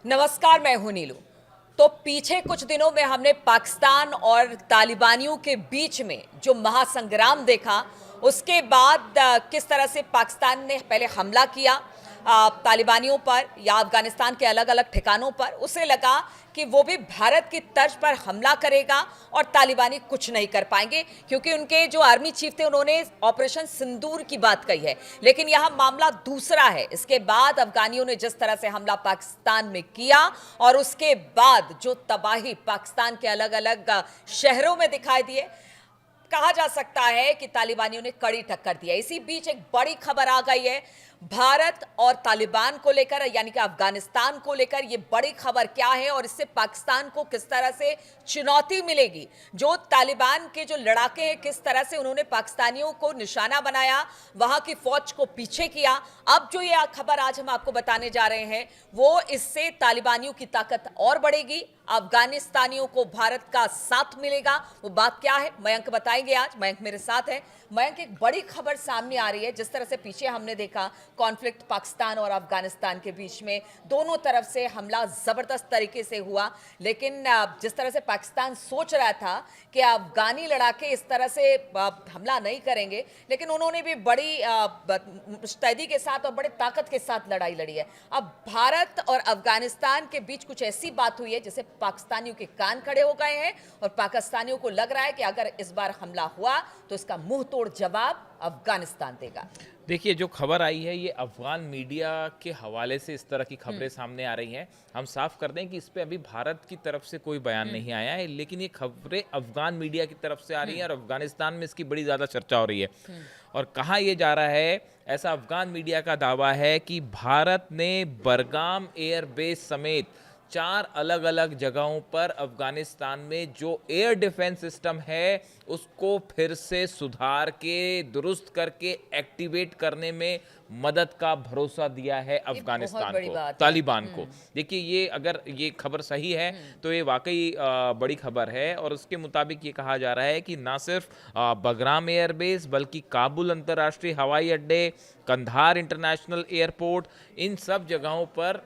नमस्कार, मैं हूं नीलू। तो पीछे कुछ दिनों में हमने पाकिस्तान और तालिबानियों के बीच में जो महासंग्राम देखा, उसके बाद किस तरह से पाकिस्तान ने पहले हमला किया तालिबानियों पर या अफगानिस्तान के अलग अलग ठिकानों पर। उसे लगा कि वो भी भारत की तर्ज पर हमला करेगा और तालिबानी कुछ नहीं कर पाएंगे, क्योंकि उनके जो आर्मी चीफ थे उन्होंने ऑपरेशन सिंदूर की बात कही है। लेकिन यहां मामला दूसरा है। इसके बाद अफगानियों ने जिस तरह से हमला पाकिस्तान में किया और उसके बाद जो तबाही पाकिस्तान के अलग अलग शहरों में दिखाई दिए, कहा जा सकता है कि तालिबानियों ने कड़ी टक्कर दी है। इसी बीच एक बड़ी खबर आ गई है भारत और तालिबान को लेकर, यानी कि अफगानिस्तान को लेकर। यह बड़ी खबर क्या है और इससे पाकिस्तान को किस तरह से चुनौती मिलेगी? जो तालिबान के जो लड़ाके हैं, किस तरह से उन्होंने पाकिस्तानियों को निशाना बनाया, वहां की फौज को पीछे किया। अब जो यह खबर आज हम आपको बताने जा रहे हैं, वो इससे तालिबानियों की ताकत और बढ़ेगी, अफगानिस्तानियों को भारत का साथ मिलेगा। वो बात क्या है, मयंक बताएंगे आज। मयंक मेरे साथ है। मयंक, एक बड़ी खबर सामने आ रही है। जिस तरह से पीछे हमने देखा कॉन्फ्लिक्ट पाकिस्तान और अफगानिस्तान के बीच में, दोनों तरफ से हमला जबरदस्त तरीके से हुआ, लेकिन जिस तरह से पाकिस्तान सोच रहा था कि अफगानी लड़ाके इस तरह से हमला नहीं करेंगे, लेकिन उन्होंने भी बड़ी मुस्तैदी के साथ और बड़े ताकत के साथ लड़ाई लड़ी है। अब भारत और अफगानिस्तान के बीच कुछ ऐसी बात हुई है जिसे पाकिस्तानियों के कान खड़े हो गए हैं और पाकिस्तानियों को लग रहा है कि अगर इस बार हमला हुआ तो इसका मुंह तोड़ जवाब अफगानिस्तान देगा। देखिए, जो खबर आई है ये अफगान मीडिया के हवाले से इस तरह की खबरें सामने आ रही हैं। हम साफ कर दें कि इस पे अभी भारत की तरफ से कोई बयान नहीं आया है, लेकिन ये खबरें अफगान मीडिया की तरफ से आ रही हैं और अफगानिस्तान में इसकी बड़ी ज़्यादा चर्चा हो रही है। और कहा यह जा रहा है, ऐसा अफगान मीडिया का दावा है कि भारत ने बरगाम एयरबेस समेत 4 अलग अलग जगहों पर अफगानिस्तान में जो एयर डिफेंस सिस्टम है उसको फिर से सुधार के, दुरुस्त करके एक्टिवेट करने में मदद का भरोसा दिया है अफगानिस्तान को, तालिबान को। देखिए, ये अगर ये खबर सही है तो ये वाकई बड़ी खबर है। और उसके मुताबिक ये कहा जा रहा है कि ना सिर्फ बगराम एयरबेस बल्कि काबुल अंतर्राष्ट्रीय हवाई अड्डे, कंधार इंटरनेशनल एयरपोर्ट, इन सब जगहों पर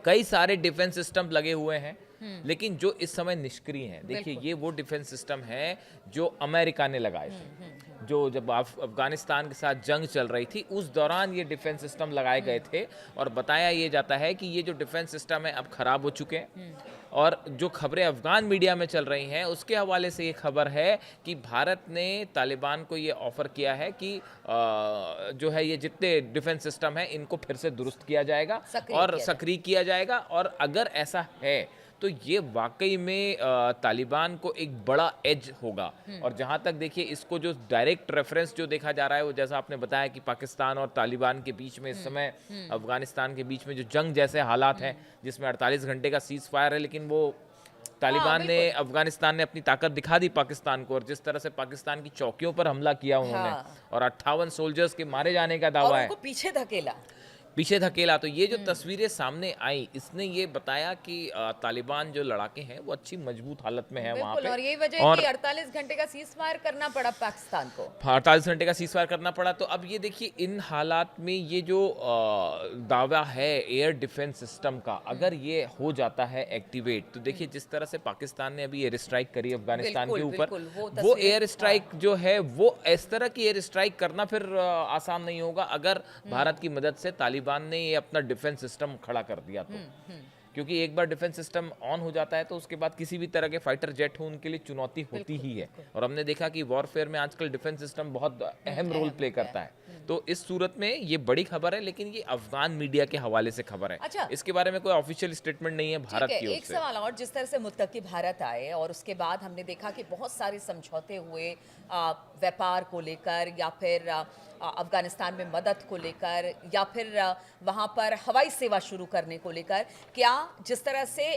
कई सारे डिफेंस सिस्टम लगे हुए हैं, लेकिन जो इस समय निष्क्रिय हैं। देखिए, ये वो डिफेंस सिस्टम है जो अमेरिका ने लगाए थे। जो जब अफगानिस्तान के साथ जंग चल रही थी उस दौरान ये डिफेंस सिस्टम लगाए गए थे। और बताया ये जाता है कि ये जो डिफेंस सिस्टम है अब खराब हो चुके हैं। और जो खबरें अफगान मीडिया में चल रही हैं उसके हवाले से ये खबर है कि भारत ने तालिबान को ये ऑफर किया है कि जो है ये जितने डिफेंस सिस्टम है इनको फिर से दुरुस्त किया जाएगा और सक्रिय किया जाएगा। और अगर ऐसा है तो ये वाकई में तालिबान को एक बड़ा एज होगा। और जहां तक देखिए, इसको जो डायरेक्ट रेफरेंस जो देखा जा रहा है वो जैसा आपने बताया कि पाकिस्तान और तालिबान के बीच में इस समय अफगानिस्तान के बीच में जो जंग जैसे हालात हैं, जिसमें 48 घंटे का सीज फायर है, लेकिन वो तालिबान ने, अफगानिस्तान ने अपनी ताकत दिखा दी पाकिस्तान को। और जिस तरह से पाकिस्तान की चौकियों पर हमला किया उन्होंने, और 58 सोल्जर्स के मारे जाने का दावा है, पीछे धकेला। तो ये जो तस्वीरें सामने आई, इसने ये बताया कि तालिबान जो लड़ाके हैं वो अच्छी मजबूत हालत में है वहां पे। और यही वजह है कि 48 घंटे का सीज फायर करना पड़ा पाकिस्तान को। 48 घंटे का सीज फायर करना पड़ा। तो अब ये देखिए, इन हालात में ये जो दावा है एयर डिफेंस सिस्टम का, अगर ये हो जाता है एक्टिवेट, तो देखिए जिस तरह से पाकिस्तान ने अभी एयर स्ट्राइक करी अफगानिस्तान के ऊपर, वो एयर स्ट्राइक जो है वो इस तरह की एयर स्ट्राइक करना फिर आसान नहीं होगा अगर भारत की मदद से तालिबान ने ये अपना डिफेंस सिस्टम खड़ा कर दिया तो। क्योंकि एक बार डिफेंस सिस्टम ऑन हो जाता है तो उसके बाद किसी भी तरह के फाइटर जेट हो उनके लिए चुनौती होती ही है। और हमने देखा कि वॉरफेयर में आजकल डिफेंस सिस्टम बहुत अहम रोल प्ले करता है। तो इस सूरत में ये बड़ी खबर है, लेकिन ये अफगान मीडिया के हवाले से खबर है। अच्छा, इसके बारे में कोई ऑफिशियल स्टेटमेंट नहीं है भारत की ओर से। एक सवाल और, जिस तरह से मुत्तकी भारत आए और उसके बाद हमने देखा कि बहुत सारे समझौते हुए व्यापार को लेकर, या फिर अफगानिस्तान में मदद को लेकर, या फिर वहां पर हवाई सेवा शुरू करने को लेकर, क्या जिस तरह से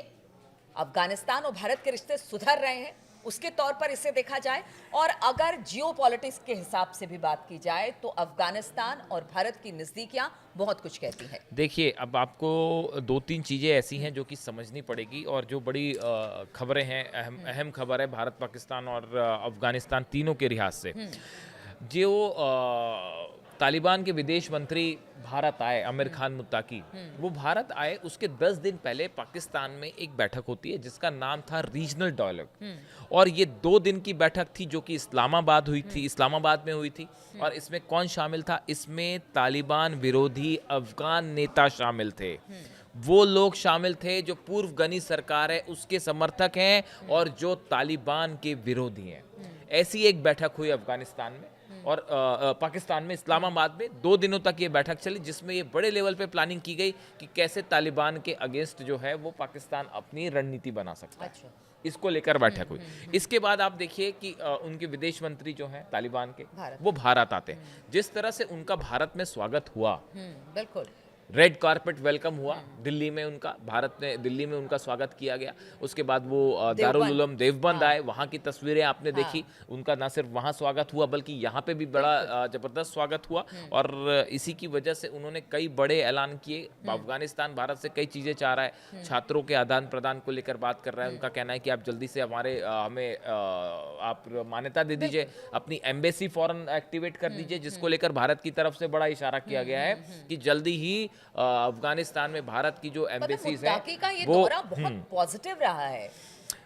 अफगानिस्तान और भारत के रिश्ते सुधर रहे हैं उसके तौर पर इसे देखा जाए, और अगर जियोपॉलिटिक्स के हिसाब से भी बात की जाए तो अफगानिस्तान और भारत की नज़दीकियां बहुत कुछ कहती हैं। देखिए, अब आपको 2-3 चीज़ें ऐसी हैं जो कि समझनी पड़ेगी, और जो बड़ी खबरें हैं, अहम खबर है भारत, पाकिस्तान और अफगानिस्तान तीनों के लिहाज से। जो तालिबान के विदेश मंत्री भारत आए, आमिर खान मुत्ताकी, वो भारत आए उसके 10 दिन पहले पाकिस्तान में एक बैठक होती है जिसका नाम था रीजनल डायलॉग, और ये 2 दिन की बैठक थी जो कि इस्लामाबाद में हुई थी। और इसमें कौन शामिल था? इसमें तालिबान विरोधी अफगान नेता शामिल थे, वो लोग शामिल थे जो पूर्व गनी सरकार है उसके समर्थक हैं और जो तालिबान के विरोधी हैं। ऐसी एक बैठक हुई अफगानिस्तान में और पाकिस्तान में, इस्लामाबाद में 2 दिनों तक ये बैठक चली, जिसमें ये बड़े लेवल पे प्लानिंग की गई कि कैसे तालिबान के अगेंस्ट जो है वो पाकिस्तान अपनी रणनीति बना सकता है। अच्छा। इसको लेकर बैठक हुई। इसके बाद आप देखिए कि उनके विदेश मंत्री जो हैं तालिबान के, वो भारत आते हैं। जिस तरह से उनका भारत में स्वागत हुआ, बिल्कुल रेड कारपेट वेलकम हुआ दिल्ली में, दिल्ली में उनका स्वागत किया गया। उसके बाद वो दारुल उलूम देवबंद आए, वहाँ की तस्वीरें आपने देखी। उनका ना सिर्फ वहाँ स्वागत हुआ बल्कि यहाँ पे भी बड़ा जबरदस्त स्वागत हुआ, और इसी की वजह से उन्होंने कई बड़े ऐलान किए। अफगानिस्तान भारत से कई चीज़ें चाह रहा है, छात्रों के आदान प्रदान को लेकर बात कर रहा है। उनका कहना है कि आप जल्दी से हमें आप मान्यता दे दीजिए, अपनी एम्बेसी फॉरेन एक्टिवेट कर दीजिए, जिसको लेकर भारत की तरफ से बड़ा इशारा किया गया है कि जल्दी ही अफगानिस्तान में भारत की जो एम्बेसीज है वो बहुत पॉजिटिव रहा है।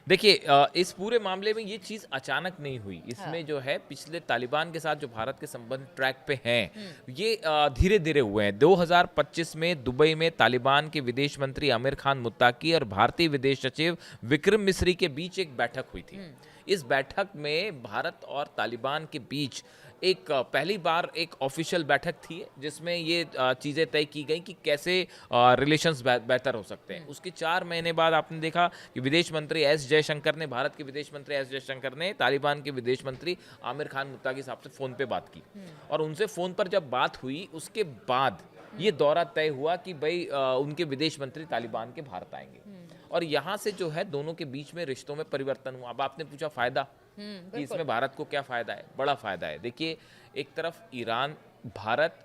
देखिए, इस पूरे मामले में ये चीज़ अचानक नहीं हुई। इसमें जो है पिछले तालिबान के साथ जो भारत के संबंध ट्रैक पे हैं, ये धीरे धीरे हुए हैं। 2025 में दुबई में तालिबान के विदेश मंत्री आमिर खान मुत्ताकी और भारतीय विदेश सचिव विक्रम मिस्री के बीच एक बैठक हुई थी। इस बैठक में भारत और तालिबान के बीच एक पहली बार एक ऑफिशियल बैठक थी जिसमें ये चीज़ें तय की गई कि कैसे रिलेशंस बेहतर हो सकते हैं। उसके 4 महीने बाद आपने देखा कि विदेश मंत्री एस जयशंकर ने, भारत के विदेश मंत्री एस जयशंकर ने तालिबान के विदेश मंत्री आमिर खान मुत्ताकी साहब से फ़ोन पे बात की, और उनसे फ़ोन पर जब बात हुई उसके बाद ये दौरा तय हुआ कि भाई उनके विदेश मंत्री तालिबान के भारत आएंगे, और यहाँ से जो है दोनों के बीच में रिश्तों में परिवर्तन हुआ। अब आपने पूछा फ़ायदा कि इसमें भारत को क्या फ़ायदा है? बड़ा फ़ायदा है। देखिए, एक तरफ ईरान, भारत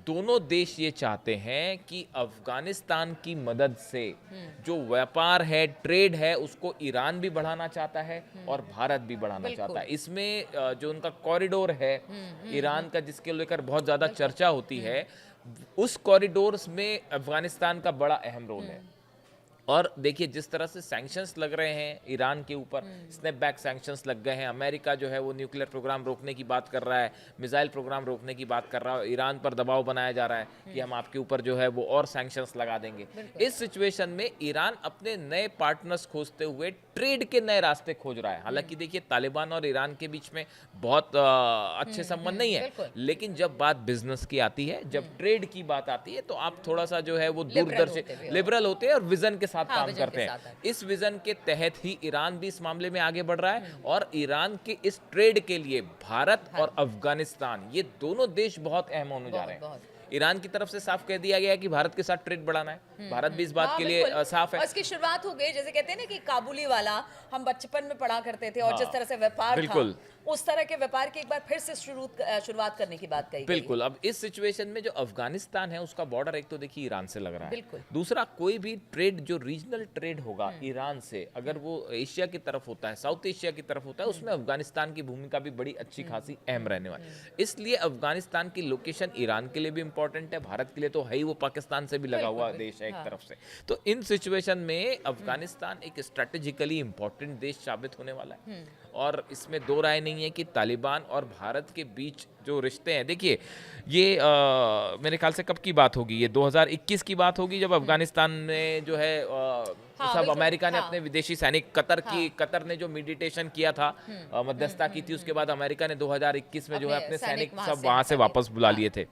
दोनों देश ये चाहते हैं कि अफगानिस्तान की मदद से जो व्यापार है, ट्रेड है, उसको ईरान भी बढ़ाना चाहता है और भारत भी बढ़ाना चाहता है। इसमें जो उनका कॉरिडोर है ईरान का, जिसके लेकर बहुत ज़्यादा चर्चा होती है, उस कॉरिडोर्स में अफगानिस्तान का बड़ा अहम रोल है। और देखिए, जिस तरह से सैंक्शंस लग रहे हैं ईरान के ऊपर, स्नैप बैक सैंक्शंस लग गए हैं। अमेरिका जो है वो न्यूक्लियर प्रोग्राम रोकने की बात कर रहा है, मिसाइल प्रोग्राम रोकने की बात कर रहा है, ईरान पर दबाव बनाया जा रहा है कि हम आपके ऊपर जो है वो और सैंक्शंस लगा देंगे। इस सिचुएशन में ईरान अपने नए पार्टनर्स खोजते हुए ट्रेड के नए रास्ते खोज रहा है। हालांकि देखिए, तालिबान और ईरान के बीच में बहुत अच्छे संबंध नहीं है, लेकिन जब बात बिजनेस की आती है, जब ट्रेड की बात आती है, तो आप थोड़ा सा जो है वो दूरदर्शी, लिबरल होते हैं और विजन के साथ काम करते हैं। इस विजन के तहत ही ईरान भी इस मामले में आगे बढ़ रहा है, और ईरान के इस ट्रेड के लिए भारत और अफगानिस्तान, ये दोनों देश बहुत अहम होने जा रहे हैं। ईरान की तरफ से साफ कह दिया गया है कि भारत के साथ ट्रेड बढ़ाना है। भारत भी इस बात के लिए साफ है। और इसकी शुरुआत हो गई, जैसे कहते हैं ना कि काबुली वाला हम बचपन में पढ़ा करते थे, और जिस तरह से व्यापार था, उस तरह के व्यापार की एक बार फिर से शुरुआत करने की बात कही। बिल्कुल। अब इस सिचुएशन में जो अफगानिस्तान है उसका बॉर्डर एक तो देखिए ईरान से लग रहा है, दूसरा कोई भी ट्रेड जो रीजनल ट्रेड होगा ईरान से, अगर वो एशिया की तरफ होता है, साउथ एशिया की तरफ होता है, उसमें अफगानिस्तान की भूमिका भी बड़ी अच्छी खासी अहम रहने वाली है। इसलिए अफगानिस्तान की लोकेशन ईरान के लिए भी इंपॉर्टेंट है, भारत के लिए तो है ही, वो पाकिस्तान से भी लगा हुआ देश है एक तरफ से। तो इन सिचुएशन में अफगानिस्तान एक स्ट्रेटेजिकली इंपॉर्टेंट देश साबित होने वाला है, और इसमें दो राय नहीं है कि तालिबान और भारत के बीच जो रिश्ते हैं, देखिए ये मेरे ख्याल से कब की बात होगी, ये 2021 की बात होगी, जब अफगानिस्तान में जो है सब अमेरिका ने अपने विदेशी सैनिक, कतर ने जो मेडिटेशन किया था, मध्यस्थता की थी, उसके बाद अमेरिका ने 2021 में जो है अपने सैनिक सब वहां से वापस बुला लिए थे।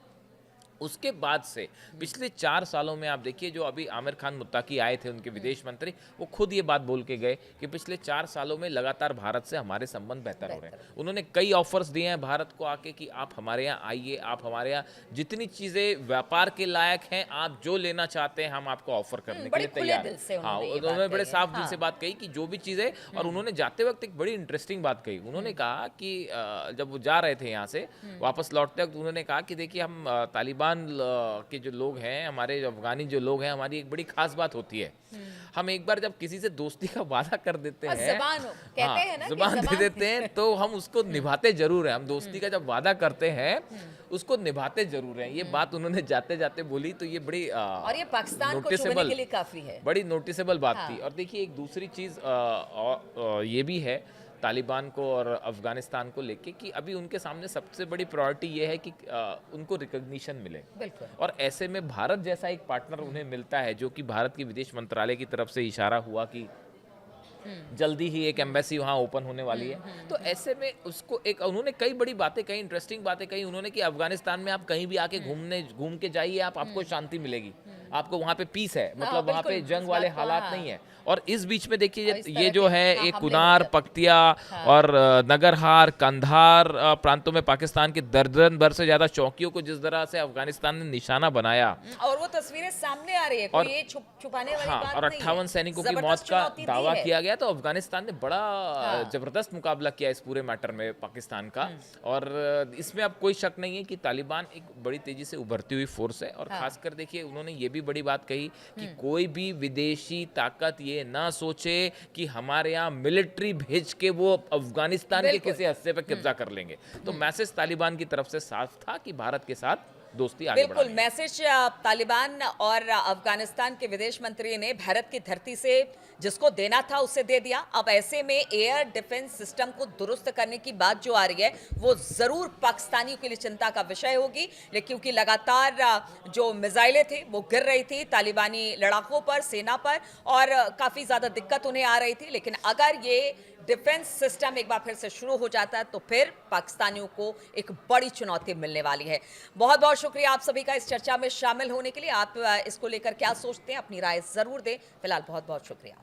उसके बाद से पिछले 4 सालों में आप देखिए, जो अभी आमिर खान मुत्ताकी आए थे उनके विदेश मंत्री, वो खुद ये बात बोल के गए कि पिछले 4 सालों में लगातार भारत से हमारे संबंध बेहतर हो रहे हैं। उन्होंने कई ऑफर्स दिए हैं भारत को आके कि आप हमारे यहाँ आइए, आप हमारे यहाँ जितनी चीज़ें व्यापार के लायक हैं, आप जो लेना चाहते हैं हम आपको ऑफर करने के लिए तैयार हैं। हाँ, उन्होंने बड़े साफ दिल से बात कही कि जो भी चीज़ें, और उन्होंने जाते वक्त एक बड़ी इंटरेस्टिंग बात कही। उन्होंने कहा कि जब वो जा रहे थे यहाँ से वापस लौटते वक्त, उन्होंने कहा कि देखिए, हम तालिबान अफगान के जो लोग हैं, हमारे जो अफगानी जो लोग हैं, हमारी एक बड़ी खास बात होती है, हम एक बार जब किसी से दोस्ती का वादा कर देते और हैं, कहते हैं ना कि जुबान दे देते हैं, तो हम उसको निभाते जरूर हैं। हम दोस्ती का जब वादा करते हैं उसको निभाते जरूर हैं। ये बात उन्होंने जाते जाते बोली, तो ये बड़ी और ये पाकिस्तान को चुभने के लिए काफी है, बड़ी नोटिसेबल बात थी। और देखिए एक दूसरी चीज ये भी है तालिबान को और अफगानिस्तान को लेके कि अभी उनके सामने सबसे बड़ी प्रायोरिटी ये है कि उनको रिकॉग्निशन मिले। बिल्कुल। और ऐसे में भारत जैसा एक पार्टनर उन्हें मिलता है, जो कि भारत की विदेश मंत्रालय की तरफ से इशारा हुआ कि जल्दी ही एक एम्बेसी वहाँ ओपन होने वाली है। तो ऐसे में उसको एक उन्होंने कई बड़ी बातें कही, इंटरेस्टिंग बातें कही उन्होंने कि अफगानिस्तान में आप कहीं भी आके घूम के जाइए, आपको शांति मिलेगी, आपको वहाँ पे पीस है, मतलब वहाँ पे जंग वाले हालात नहीं है। और इस बीच में देखिए ये जो है एक कुनार, पख्तिया और नगरहार, कंधार प्रांतों में पाकिस्तान के दर्जन भर से ज्यादा चौकियों को जिस तरह से अफगानिस्तान ने निशाना बनाया, और वो तस्वीरें सामने आ रही है, कोई ये छुपाने वाली बात और नहीं 58 सैनिकों की मौत का दावा किया गया। तो अफगानिस्तान ने बड़ा जबरदस्त मुकाबला किया इस पूरे मैटर में पाकिस्तान का। और इसमें अब कोई शक नहीं है कि तालिबान एक बड़ी तेजी से उभरती हुई फोर्स है। और खासकर देखिए उन्होंने ये भी बड़ी बात कही कि कोई भी विदेशी ताकत ये ना सोचे कि हमारे यहाँ मिलिट्री भेज के वो अफगानिस्तान के किसी हिस्से पर कब्जा कर लेंगे। तो मैसेज तालिबान की तरफ से साफ था कि भारत के साथ दोस्ती आगे बिल्कुल मैसेज तालिबान और अफगानिस्तान के विदेश मंत्री ने भारत की धरती से जिसको देना था उसे दे दिया। अब ऐसे में एयर डिफेंस सिस्टम को दुरुस्त करने की बात जो आ रही है वो जरूर पाकिस्तानियों के लिए चिंता का विषय होगी, क्योंकि लगातार जो मिसाइलें थी वो गिर रही थी तालिबानी लड़ाकों पर, सेना पर, और काफी ज्यादा दिक्कत उन्हें आ रही थी। लेकिन अगर ये डिफेंस सिस्टम एक बार फिर से शुरू हो जाता है तो फिर पाकिस्तानियों को एक बड़ी चुनौती मिलने वाली है। बहुत बहुत शुक्रिया आप सभी का इस चर्चा में शामिल होने के लिए। आप इसको लेकर क्या सोचते हैं, अपनी राय जरूर दें। फिलहाल बहुत बहुत शुक्रिया।